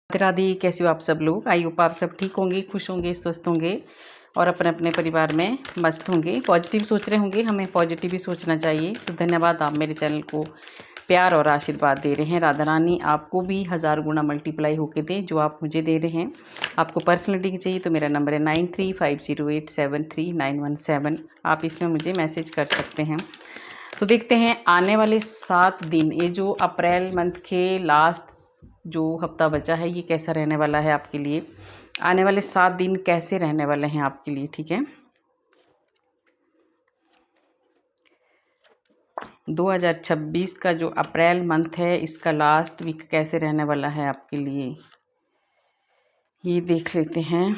राधे राधे। कैसे हो आप सब लोग? आई होप आप सब ठीक होंगे, खुश होंगे, स्वस्थ होंगे और अपने अपने परिवार में मस्त होंगे, पॉजिटिव सोच रहे होंगे। हमें पॉजिटिव ही सोचना चाहिए। तो धन्यवाद, आप मेरे चैनल को प्यार और आशीर्वाद दे रहे हैं। राधा रानी आपको भी 1000 गुना मल्टीप्लाई होके दे जो आप मुझे दे रहे हैं। आपको पर्सनलिटी की चाहिए तो मेरा नंबर है 9350873917। आप इसमें मुझे मैसेज कर सकते हैं। तो देखते हैं आने वाले 7 दिन, ये जो अप्रैल मंथ के लास्ट जो हफ्ता बचा है, ये कैसा रहने वाला है आपके लिए। आने वाले 7 दिन कैसे रहने वाले हैं आपके लिए, ठीक है। 2026 का जो अप्रैल मंथ है, इसका लास्ट वीक कैसे रहने वाला है आपके लिए, ये देख लेते हैं।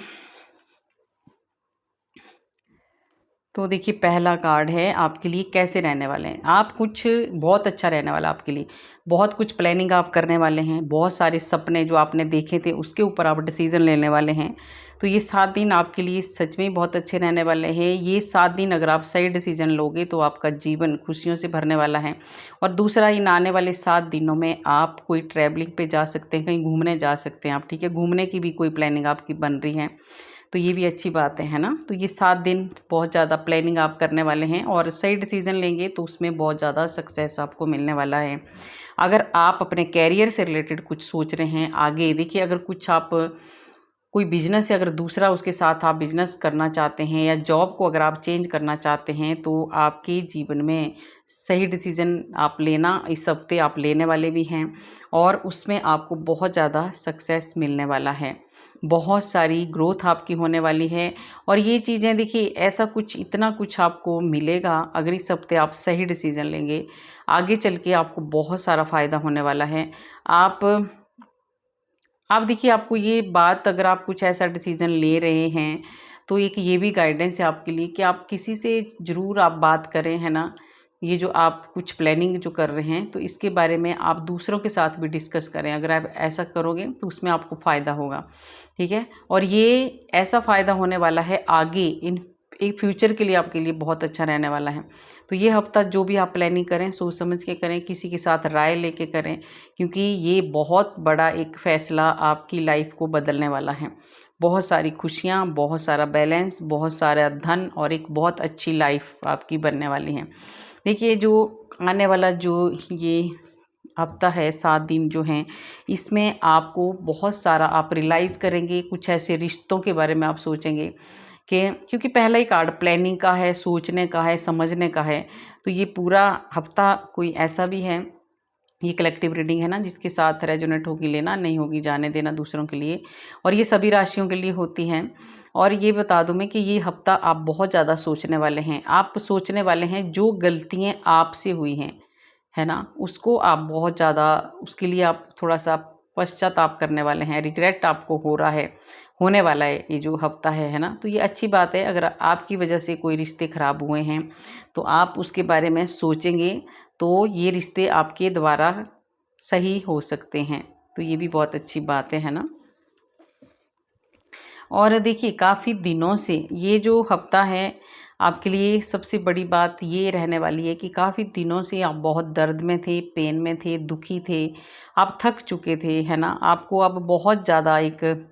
तो देखिए, पहला कार्ड है आपके लिए कैसे रहने वाले हैं आप। कुछ बहुत अच्छा रहने वाला आपके लिए। बहुत कुछ प्लानिंग आप करने वाले हैं। बहुत सारे सपने जो आपने देखे थे उसके ऊपर आप डिसीज़न लेने वाले हैं। तो ये 7 दिन आपके लिए सच में बहुत अच्छे रहने वाले हैं। ये 7 दिन अगर आप सही डिसीजन लोगे तो आपका जीवन खुशियों से भरने वाला है। और दूसरा, इन आने वाले 7 दिनों में आप कोई ट्रैवलिंग पे जा सकते हैं, कहीं घूमने जा सकते हैं आप, ठीक है। घूमने की भी कोई प्लानिंग आपकी बन रही है, तो ये भी अच्छी बात है ना। तो ये 7 दिन बहुत ज़्यादा प्लानिंग आप करने वाले हैं और सही डिसीज़न लेंगे तो उसमें बहुत ज़्यादा सक्सेस आपको मिलने वाला है। अगर आप अपने कैरियर से रिलेटेड कुछ सोच रहे हैं आगे, देखिए, अगर कुछ आप कोई बिजनेस है, अगर दूसरा उसके साथ आप बिजनेस करना चाहते हैं या जॉब को अगर आप चेंज करना चाहते हैं, तो आपके जीवन में सही डिसीज़न आप लेना इस हफ्ते आप लेने वाले भी हैं और उसमें आपको बहुत ज़्यादा सक्सेस मिलने वाला है। बहुत सारी ग्रोथ आपकी होने वाली है और ये चीज़ें देखिए, ऐसा कुछ इतना कुछ आपको मिलेगा अगर इस हफ्ते आप सही डिसीज़न लेंगे। आगे चल के आपको बहुत सारा फ़ायदा होने वाला है। आप देखिए, आपको ये बात, अगर आप कुछ ऐसा डिसीज़न ले रहे हैं तो एक ये भी गाइडेंस है आपके लिए कि आप किसी से ज़रूर आप बात करें, है ना। ये जो आप कुछ प्लानिंग जो कर रहे हैं तो इसके बारे में आप दूसरों के साथ भी डिस्कस करें। अगर आप ऐसा करोगे तो उसमें आपको फ़ायदा होगा, ठीक है। और ये ऐसा फ़ायदा होने वाला है आगे, इन एक फ्यूचर के लिए आपके लिए बहुत अच्छा रहने वाला है। तो ये हफ्ता जो भी आप प्लानिंग करें सोच समझ के करें, किसी के साथ राय लेके करें, क्योंकि ये बहुत बड़ा एक फ़ैसला आपकी लाइफ को बदलने वाला है। बहुत सारी खुशियाँ, बहुत सारा बैलेंस, बहुत सारा धन और एक बहुत अच्छी लाइफ आपकी बनने वाली है। देखिए, जो आने वाला जो ये हफ्ता है, 7 दिन जो हैं, इसमें आपको बहुत सारा आप रियलाइज़ करेंगे। कुछ ऐसे रिश्तों के बारे में आप सोचेंगे कि, क्योंकि पहला ही कार्ड प्लानिंग का है, सोचने का है, समझने का है। तो ये पूरा हफ्ता कोई ऐसा भी है, ये कलेक्टिव रीडिंग है ना, जिसके साथ रेजोनेट होगी लेना, नहीं होगी जाने देना दूसरों के लिए। और ये सभी राशियों के लिए होती हैं। और ये बता दूं मैं कि ये हफ्ता आप बहुत ज़्यादा सोचने वाले हैं। आप सोचने वाले हैं जो गलतियाँ आपसे हुई हैं, है ना, उसको आप बहुत ज़्यादा, उसके लिए आप थोड़ा सा पश्चाताप करने वाले हैं। रिग्रेट आपको हो रहा है, होने वाला है ये जो हफ्ता है ना। तो ये अच्छी बात है। अगर आपकी वजह से कोई रिश्ते ख़राब हुए हैं तो आप उसके बारे में सोचेंगे तो ये रिश्ते आपके द्वारा सही हो सकते हैं। तो ये भी बहुत अच्छी बात है ना। और देखिए, काफ़ी दिनों से ये जो हफ्ता है आपके लिए, सबसे बड़ी बात ये रहने वाली है कि काफ़ी दिनों से आप बहुत दर्द में थे, पेन में थे, दुखी थे, आप थक चुके थे, है ना। आपको अब बहुत ज़्यादा एक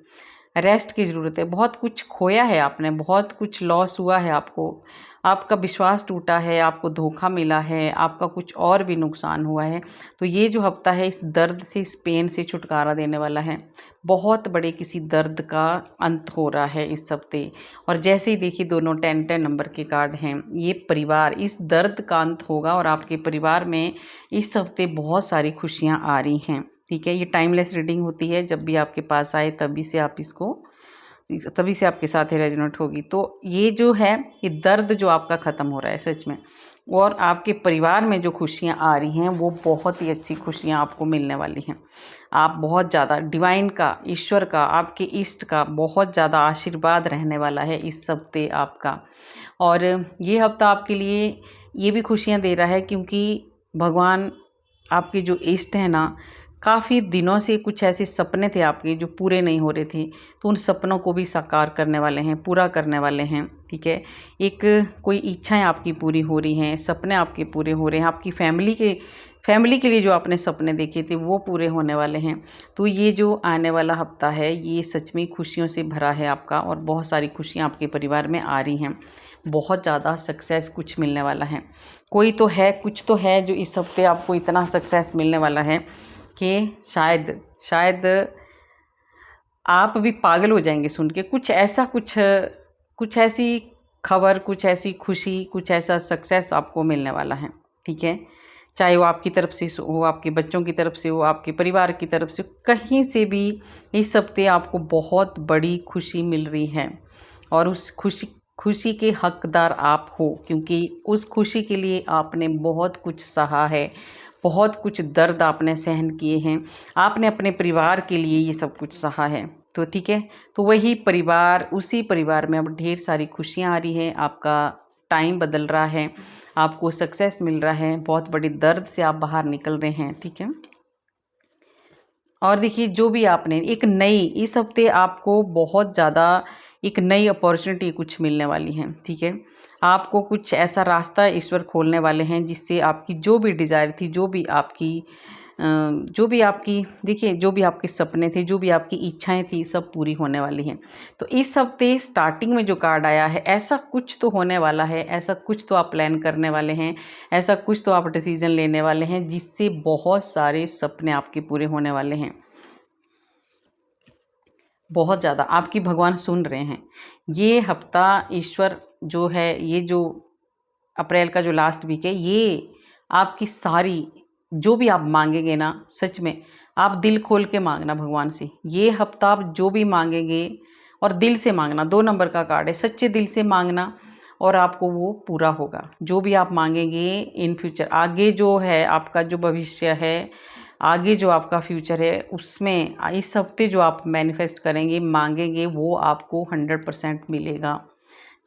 रेस्ट की ज़रूरत है। बहुत कुछ खोया है आपने, बहुत कुछ लॉस हुआ है आपको, आपका विश्वास टूटा है, आपको धोखा मिला है, आपका कुछ और भी नुकसान हुआ है। तो ये जो हफ्ता है इस दर्द से, इस पेन से छुटकारा देने वाला है। बहुत बड़े किसी दर्द का अंत हो रहा है इस हफ्ते। और जैसे ही देखिए, दोनों 10-10 नंबर के कार्ड हैं, ये परिवार, इस दर्द का अंत होगा और आपके परिवार में इस हफ्ते बहुत सारी खुशियाँ आ रही हैं, ठीक है। ये टाइमलेस रीडिंग होती है, जब भी आपके पास आए तभी से आपके साथ ही रेजोनेट होगी। तो ये जो है, ये दर्द जो आपका ख़त्म हो रहा है सच में, और आपके परिवार में जो खुशियाँ आ रही हैं वो बहुत ही अच्छी खुशियाँ आपको मिलने वाली हैं। आप बहुत ज़्यादा डिवाइन का, ईश्वर का, आपके इष्ट का बहुत ज़्यादा आशीर्वाद रहने वाला है इस हफ्ते आपका। और ये हफ्ता आपके लिए ये भी खुशियाँ दे रहा है क्योंकि भगवान, आपके जो इष्ट हैं ना, काफ़ी दिनों से कुछ ऐसे सपने थे आपके जो पूरे नहीं हो रहे थे, तो उन सपनों को भी साकार करने वाले हैं, पूरा करने वाले हैं, ठीक है। एक कोई इच्छाएं आपकी पूरी हो रही हैं, सपने आपके पूरे हो रहे हैं, आपकी फैमिली के फैमिली के लिए जो आपने सपने देखे थे वो पूरे होने वाले हैं। तो ये जो आने वाला हफ्ता है ये सच में खुशियों से भरा है आपका, और बहुत सारी खुशियाँ आपके परिवार में आ रही हैं। बहुत ज़्यादा सक्सेस कुछ मिलने वाला है। कोई तो है, कुछ तो है जो इस हफ्ते आपको इतना सक्सेस मिलने वाला है कि शायद आप भी पागल हो जाएंगे सुन के। कुछ ऐसी खबर, कुछ ऐसी खुशी, कुछ ऐसा सक्सेस आपको मिलने वाला है, ठीक है। चाहे वो आपकी तरफ से हो, आपके बच्चों की तरफ से हो, आपके परिवार की तरफ से, कहीं से भी इस हफ्ते आपको बहुत बड़ी खुशी मिल रही है, और उस खुशी के हकदार आप हो, क्योंकि उस खुशी के लिए आपने बहुत कुछ सहा है, बहुत कुछ दर्द आपने सहन किए हैं, आपने अपने परिवार के लिए ये सब कुछ सहा है। तो ठीक है, तो वही परिवार, उसी परिवार में अब ढेर सारी खुशियाँ आ रही हैं, आपका टाइम बदल रहा है, आपको सक्सेस मिल रहा है, बहुत बड़ी दर्द से आप बाहर निकल रहे हैं, ठीक है। और देखिए, जो भी आपने एक नई, इस हफ्ते आपको बहुत ज़्यादा एक नई अपॉर्चुनिटी कुछ मिलने वाली है, ठीक है। आपको कुछ ऐसा रास्ता ईश्वर खोलने वाले हैं जिससे आपकी जो भी डिज़ायर थी, देखिए, जो भी आपके सपने थे, जो भी आपकी इच्छाएं थी, सब पूरी होने वाली हैं। तो इस हफ्ते स्टार्टिंग में जो कार्ड आया है, ऐसा कुछ तो होने वाला है, ऐसा कुछ तो आप प्लान करने वाले हैं, ऐसा कुछ तो आप डिसीजन लेने वाले हैं जिससे बहुत सारे सपने आपके पूरे होने वाले हैं। बहुत ज़्यादा आपकी भगवान सुन रहे हैं। ये हफ्ता ईश्वर जो है, ये जो अप्रैल का जो लास्ट वीक है, ये आपकी सारी जो भी आप मांगेंगे ना, सच में आप दिल खोल के मांगना भगवान से। ये हफ्ता आप जो भी मांगेंगे, और दिल से मांगना, 2 नंबर का कार्ड है, सच्चे दिल से मांगना, और आपको वो पूरा होगा। जो भी आप मांगेंगे इन फ्यूचर, आगे जो है आपका जो भविष्य है, आगे जो आपका फ्यूचर है, उसमें इस हफ्ते जो आप मैनिफेस्ट करेंगे, मांगेंगे, वो आपको 100% मिलेगा।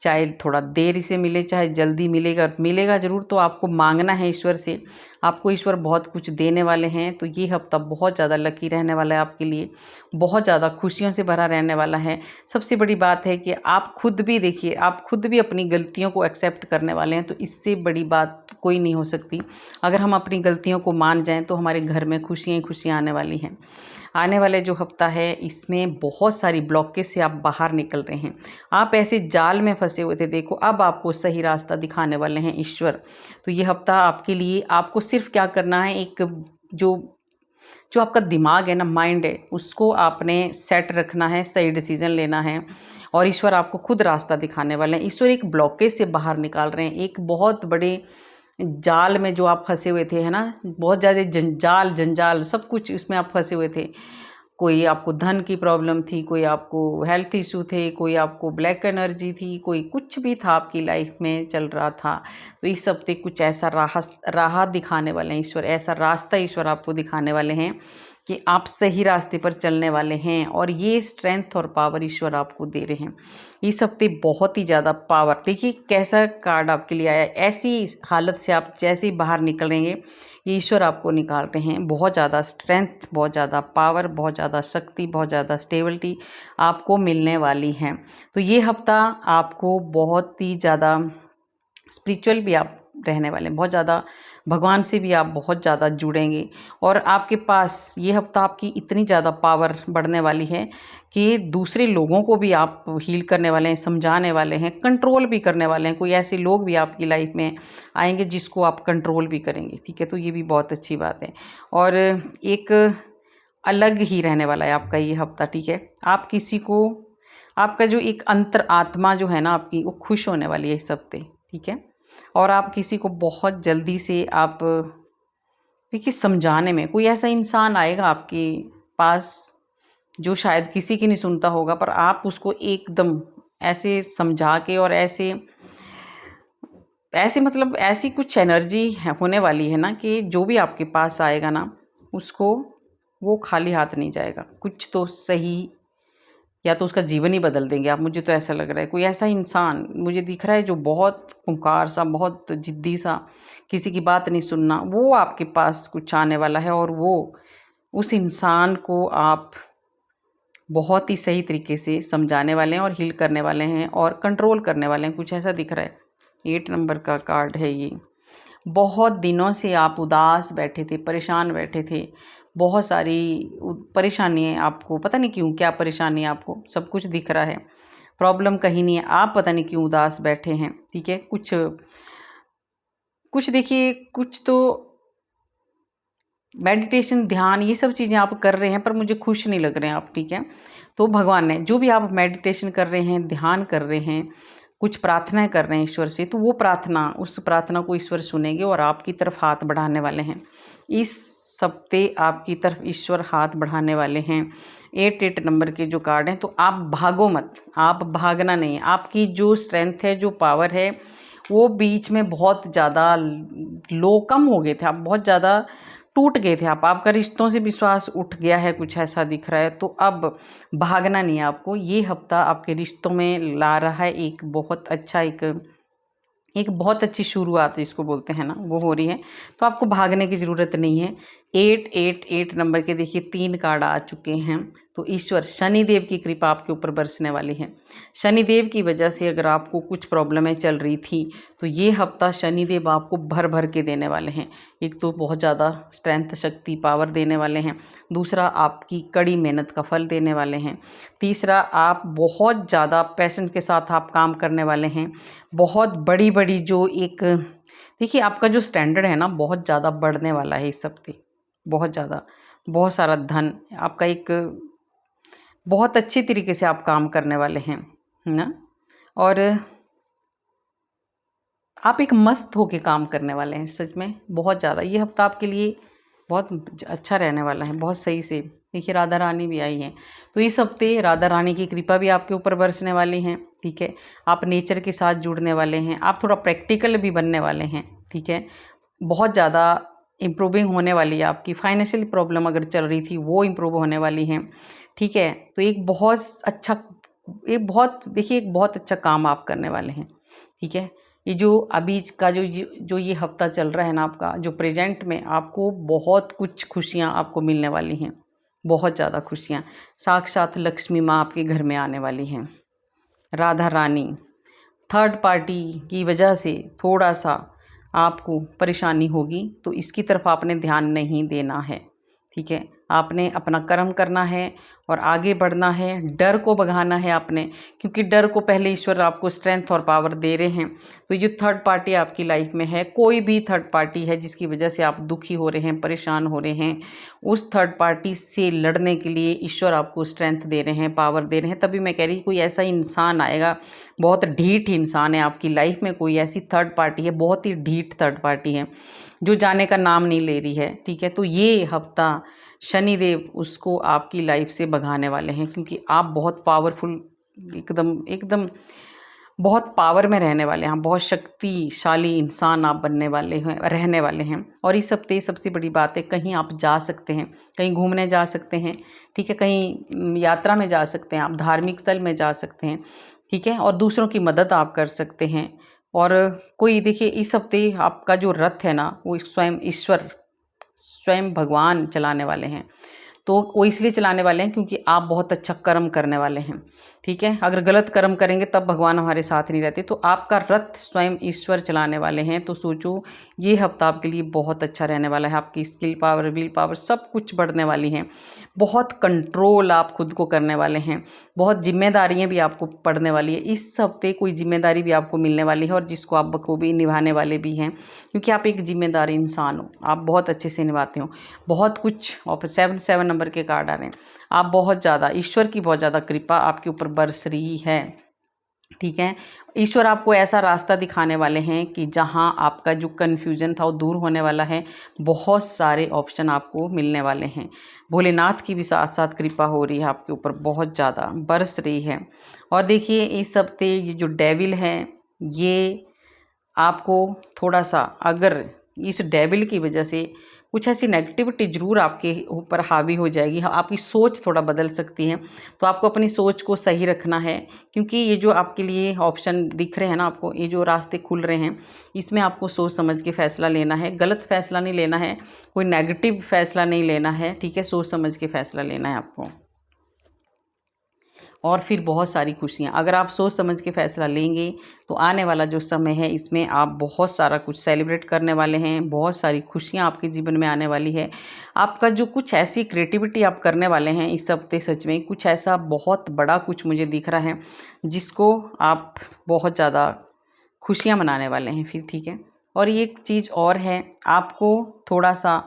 चाहे थोड़ा देर से मिले, चाहे जल्दी मिलेगा, मिलेगा ज़रूर। तो आपको मांगना है ईश्वर से, आपको ईश्वर बहुत कुछ देने वाले हैं। तो ये हफ्ता बहुत ज़्यादा लकी रहने वाला है आपके लिए, बहुत ज़्यादा खुशियों से भरा रहने वाला है। सबसे बड़ी बात है कि आप खुद भी देखिए, आप खुद भी अपनी गलतियों को एक्सेप्ट करने वाले हैं। तो इससे बड़ी बात कोई नहीं हो सकती। अगर हम अपनी गलतियों को मान जाएं तो हमारे घर में खुशियाँ ही खुशियाँ आने वाली हैं। आने वाले जो हफ्ता है, इसमें बहुत सारी ब्लॉकेज से आप बाहर निकल रहे हैं। आप ऐसे जाल में फंसे हुए थे, देखो अब आपको सही रास्ता दिखाने वाले हैं ईश्वर। तो ये हफ्ता आपके लिए, आपको सिर्फ क्या करना है, एक जो आपका दिमाग है ना, माइंड है, उसको आपने सेट रखना है, सही डिसीजन लेना है, और ईश्वर आपको खुद रास्ता दिखाने वाले हैं। ईश्वर एक ब्लॉकेज से बाहर निकाल रहे हैं, एक बहुत बड़े जाल में जो आप फंसे हुए थे, है ना, बहुत ज़्यादा जंजाल सब कुछ इसमें आप फंसे हुए थे। कोई आपको धन की प्रॉब्लम थी, कोई आपको हेल्थ इशू थे, कोई आपको ब्लैक एनर्जी थी, कोई कुछ भी था आपकी लाइफ में चल रहा था। तो इस हफ्ते कुछ ऐसा राह दिखाने वाले हैं ईश्वर, ऐसा रास्ता ईश्वर आपको दिखाने वाले हैं कि आप सही रास्ते पर चलने वाले हैं, और ये स्ट्रेंथ और पावर ईश्वर आपको दे रहे हैं। इस हफ्ते बहुत ही ज़्यादा पावर, देखिए कैसा कार्ड आपके लिए आया। ऐसी हालत से आप जैसे ही बाहर निकलेंगे, ये ईश्वर आपको निकाल रहे हैं। बहुत ज़्यादा स्ट्रेंथ, बहुत ज़्यादा पावर, बहुत ज़्यादा शक्ति, बहुत ज़्यादा स्टेबिलिटी आपको मिलने वाली है। तो ये हफ्ता आपको बहुत ही ज़्यादा स्पिरिचुअल भी आप रहने वाले हैं, बहुत ज़्यादा भगवान से भी आप बहुत ज़्यादा जुड़ेंगे, और आपके पास ये हफ्ता आपकी इतनी ज़्यादा पावर बढ़ने वाली है कि दूसरे लोगों को भी आप हील करने वाले हैं, समझाने वाले हैं, कंट्रोल भी करने वाले हैं। कोई ऐसे लोग भी आपकी लाइफ में आएंगे जिसको आप कंट्रोल भी करेंगे, ठीक है। तो ये भी बहुत अच्छी बात है, और एक अलग ही रहने वाला है आपका ये हफ्ता, ठीक है। आप किसी को, आपका जो एक अंतर आत्मा जो है ना आपकी, वो खुश होने वाली है इस हफ्ते, ठीक है। और आप किसी को बहुत जल्दी से आप देखिए समझाने में, कोई ऐसा इंसान आएगा आपके पास जो शायद किसी की नहीं सुनता होगा, पर आप उसको एकदम ऐसे समझा के, और ऐसे ऐसे मतलब ऐसी कुछ एनर्जी होने वाली है ना कि जो भी आपके पास आएगा ना, उसको वो खाली हाथ नहीं जाएगा। कुछ तो सही, या तो उसका जीवन ही बदल देंगे आप। मुझे तो ऐसा लग रहा है कोई ऐसा इंसान मुझे दिख रहा है जो बहुत खूंखार सा, बहुत जिद्दी सा, किसी की बात नहीं सुनना, वो आपके पास कुछ आने वाला है, और वो उस इंसान को आप बहुत ही सही तरीके से समझाने वाले हैं, और हील करने वाले हैं, और कंट्रोल करने वाले हैं। कुछ ऐसा दिख रहा है। 8 नंबर का कार्ड है ये, बहुत दिनों से आप उदास बैठे थे, परेशान बैठे थे, बहुत सारी परेशानी है आपको, पता नहीं क्यों, क्या परेशानी है आपको, सब कुछ दिख रहा है, प्रॉब्लम कहीं नहीं है, आप पता नहीं क्यों उदास बैठे हैं। ठीक है, कुछ कुछ देखिए, कुछ तो मेडिटेशन, ध्यान, ये सब चीज़ें आप कर रहे हैं पर मुझे खुश नहीं लग रहे हैं आप। ठीक है, तो भगवान ने जो भी आप मेडिटेशन कर रहे हैं, ध्यान कर रहे हैं, कुछ प्रार्थनाएं कर रहे हैं ईश्वर से, तो वो प्रार्थना, उस प्रार्थना को ईश्वर सुनेंगे और आपकी तरफ हाथ बढ़ाने वाले हैं। इस हफ्ते आपकी तरफ ईश्वर हाथ बढ़ाने वाले हैं। 8 नंबर के जो कार्ड हैं, तो आप भागो मत, आप भागना नहीं है। आपकी जो स्ट्रेंथ है, जो पावर है, वो बीच में बहुत ज़्यादा लो कम हो गए थे, आप बहुत ज़्यादा टूट गए थे आप, आपका रिश्तों से विश्वास उठ गया है, कुछ ऐसा दिख रहा है। तो अब भागना नहीं है आपको, ये हफ्ता आपके रिश्तों में ला रहा है एक बहुत अच्छा, एक बहुत अच्छी शुरुआत जिसको बोलते हैं ना, वो हो रही है। तो आपको भागने की ज़रूरत नहीं है। 8 नंबर के देखिए 3 कार्ड आ चुके हैं। तो ईश्वर शनिदेव की कृपा आपके ऊपर बरसने वाली है। शनिदेव की वजह से अगर आपको कुछ प्रॉब्लमें चल रही थी, तो ये हफ्ता शनिदेव आपको भर भर के देने वाले हैं। एक तो बहुत ज़्यादा स्ट्रेंथ, शक्ति, पावर देने वाले हैं। दूसरा, आपकी कड़ी मेहनत का फल देने वाले हैं। तीसरा, आप बहुत ज़्यादा पैशन के साथ आप काम करने वाले हैं। बहुत बड़ी बड़ी जो एक देखिए, आपका जो स्टैंडर्ड है ना, बहुत ज़्यादा बढ़ने वाला है इस हफ्ते, बहुत ज़्यादा, बहुत सारा धन आपका, एक बहुत अच्छे तरीके से आप काम करने वाले हैं, है ना। और आप एक मस्त होके काम करने वाले हैं, सच में बहुत ज़्यादा। ये हफ्ता आपके लिए बहुत अच्छा रहने वाला है, बहुत सही से। देखिए, राधा रानी भी आई हैं, तो इस हफ्ते राधा रानी की कृपा भी आपके ऊपर बरसने वाली हैं। ठीक है, आप नेचर के साथ जुड़ने वाले हैं, आप थोड़ा प्रैक्टिकल भी बनने वाले हैं। ठीक है, बहुत ज़्यादा इम्प्रूविंग होने वाली है आपकी। फाइनेंशियल प्रॉब्लम अगर चल रही थी, वो इम्प्रूव होने वाली हैं। ठीक है, तो एक बहुत अच्छा, एक बहुत देखिए, एक बहुत अच्छा काम आप करने वाले हैं। ठीक है, ये जो अभी का जो ये हफ्ता चल रहा है ना आपका, जो प्रेजेंट में, आपको बहुत कुछ खुशियाँ आपको मिलने वाली हैं, बहुत ज़्यादा खुशियाँ। साक्षात लक्ष्मी माँ आपके घर में आने वाली हैं, राधा रानी। थर्ड पार्टी की वजह से थोड़ा सा आपको परेशानी होगी, तो इसकी तरफ आपने ध्यान नहीं देना है। ठीक है, आपने अपना कर्म करना है और आगे बढ़ना है, डर को भगाना है आपने, क्योंकि डर को पहले ईश्वर आपको स्ट्रेंथ और पावर दे रहे हैं। तो ये थर्ड पार्टी आपकी लाइफ में है, कोई भी थर्ड पार्टी है जिसकी वजह से आप दुखी हो रहे हैं, परेशान हो रहे हैं, उस थर्ड पार्टी से लड़ने के लिए ईश्वर आपको स्ट्रेंथ दे रहे हैं, पावर दे रहे हैं। तभी मैं कह रही, कोई ऐसा इंसान आएगा, बहुत ढीठ इंसान है आपकी लाइफ में, कोई ऐसी थर्ड पार्टी है, बहुत ही ढीठ थर्ड पार्टी है, जो जाने का नाम नहीं ले रही है। ठीक है, तो ये हफ्ता शनिदेव उसको आपकी लाइफ से भगाने वाले हैं, क्योंकि आप बहुत पावरफुल, एकदम एकदम बहुत पावर में रहने वाले हैं, बहुत शक्तिशाली इंसान आप बनने वाले हैं, रहने वाले हैं। और इस हफ्ते सबसे बड़ी बात है, कहीं आप जा सकते हैं, कहीं घूमने जा सकते हैं। ठीक है, कहीं यात्रा में जा सकते हैं, आप धार्मिक स्थल में जा सकते हैं। ठीक है, और दूसरों की मदद आप कर सकते हैं। और कोई देखिए, इस हफ्ते आपका जो रथ है ना, वो स्वयं ईश्वर, स्वयं भगवान चलाने वाले हैं। तो वो इसलिए चलाने वाले हैं क्योंकि आप बहुत अच्छा कर्म करने वाले हैं। ठीक है, अगर गलत कर्म करेंगे तब भगवान हमारे साथ नहीं रहते। तो आपका रथ स्वयं ईश्वर चलाने वाले हैं। तो सोचो, ये हफ्ता आपके लिए बहुत अच्छा रहने वाला है। आपकी स्किल पावर, विल पावर, सब कुछ बढ़ने वाली हैं। बहुत कंट्रोल आप खुद को करने वाले हैं। बहुत जिम्मेदारियां भी आपको पड़ने वाली है। इस हफ्ते कोई जिम्मेदारी भी आपको मिलने वाली है, और जिसको आप बखूबी निभाने वाले भी हैं, क्योंकि आप एक जिम्मेदार इंसान हो, आप बहुत अच्छे से निभाते हो बहुत कुछ। और 7 नंबर के कार्ड आ रहे हैं, आप बहुत ज़्यादा, ईश्वर की बहुत ज़्यादा कृपा आपके ऊपर बरस रही है। ठीक है, ईश्वर आपको ऐसा रास्ता दिखाने वाले हैं कि जहां आपका जो कन्फ्यूजन था वो दूर होने वाला है। बहुत सारे ऑप्शन आपको मिलने वाले हैं। भोलेनाथ की भी साथ साथ कृपा हो रही है आपके ऊपर, बहुत ज़्यादा बरस रही है। और देखिए, इस हफ्ते ये जो डेविल है, ये आपको थोड़ा सा, अगर इस डेविल की वजह से कुछ ऐसी नेगेटिविटी ज़रूर आपके ऊपर हावी हो जाएगी, आपकी सोच थोड़ा बदल सकती है। तो आपको अपनी सोच को सही रखना है, क्योंकि ये जो आपके लिए ऑप्शन दिख रहे हैं ना आपको, ये जो रास्ते खुल रहे हैं, इसमें आपको सोच समझ के फ़ैसला लेना है। गलत फ़ैसला नहीं लेना है, कोई नेगेटिव फ़ैसला नहीं लेना है। ठीक है, सोच समझ के फ़ैसला लेना है आपको। और फिर बहुत सारी खुशियाँ। अगर आप सोच समझ के फ़ैसला लेंगे तो आने वाला जो समय है इसमें आप बहुत सारा कुछ सेलिब्रेट करने वाले हैं, बहुत सारी खुशियाँ आपके जीवन में आने वाली है। आपका जो कुछ ऐसी क्रिएटिविटी आप करने वाले हैं इस हफ्ते, सच में कुछ ऐसा बहुत बड़ा कुछ मुझे दिख रहा है जिसको आप बहुत ज़्यादा खुशियाँ मनाने वाले हैं फिर, ठीक है। और ये एक चीज़ और है, आपको थोड़ा-सा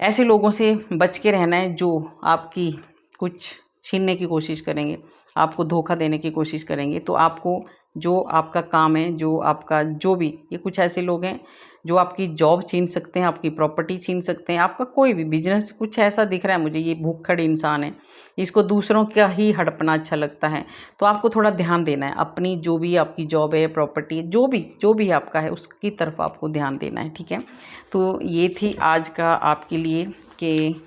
ऐसे लोगों से बच के रहना है जो आपकी कुछ छीनने की कोशिश करेंगे, आपको धोखा देने की कोशिश करेंगे। तो आपको जो आपका काम है, जो आपका जो भी, ये कुछ ऐसे लोग हैं जो आपकी जॉब छीन सकते हैं, आपकी प्रॉपर्टी छीन सकते हैं, आपका कोई भी बिजनेस, कुछ ऐसा दिख रहा है मुझे, ये भुक्खड़ इंसान है, इसको दूसरों का ही हड़पना अच्छा लगता है। तो आपको थोड़ा ध्यान देना है, अपनी जो भी आपकी जॉब है, प्रॉपर्टी है, जो भी आपका है उसकी तरफ आपको ध्यान देना है, ठीक है। तो ये थी आज का आपके लिए कि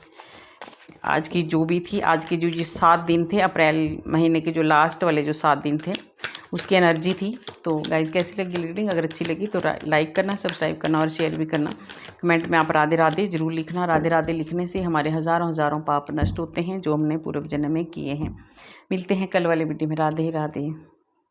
आज की जो भी थी, आज के जो 7 दिन थे, अप्रैल महीने के जो लास्ट वाले जो 7 दिन थे उसकी एनर्जी थी। तो गाइस कैसी लगी रीडिंग? अगर अच्छी लगी तो लाइक करना, सब्सक्राइब करना और शेयर भी करना। कमेंट में आप राधे राधे ज़रूर लिखना। राधे राधे लिखने से हमारे हज़ारों हज़ारों पाप नष्ट होते हैं जो हमने पूर्व जन्म में किए हैं। मिलते हैं कल वाले वीडियो में। राधे राधे।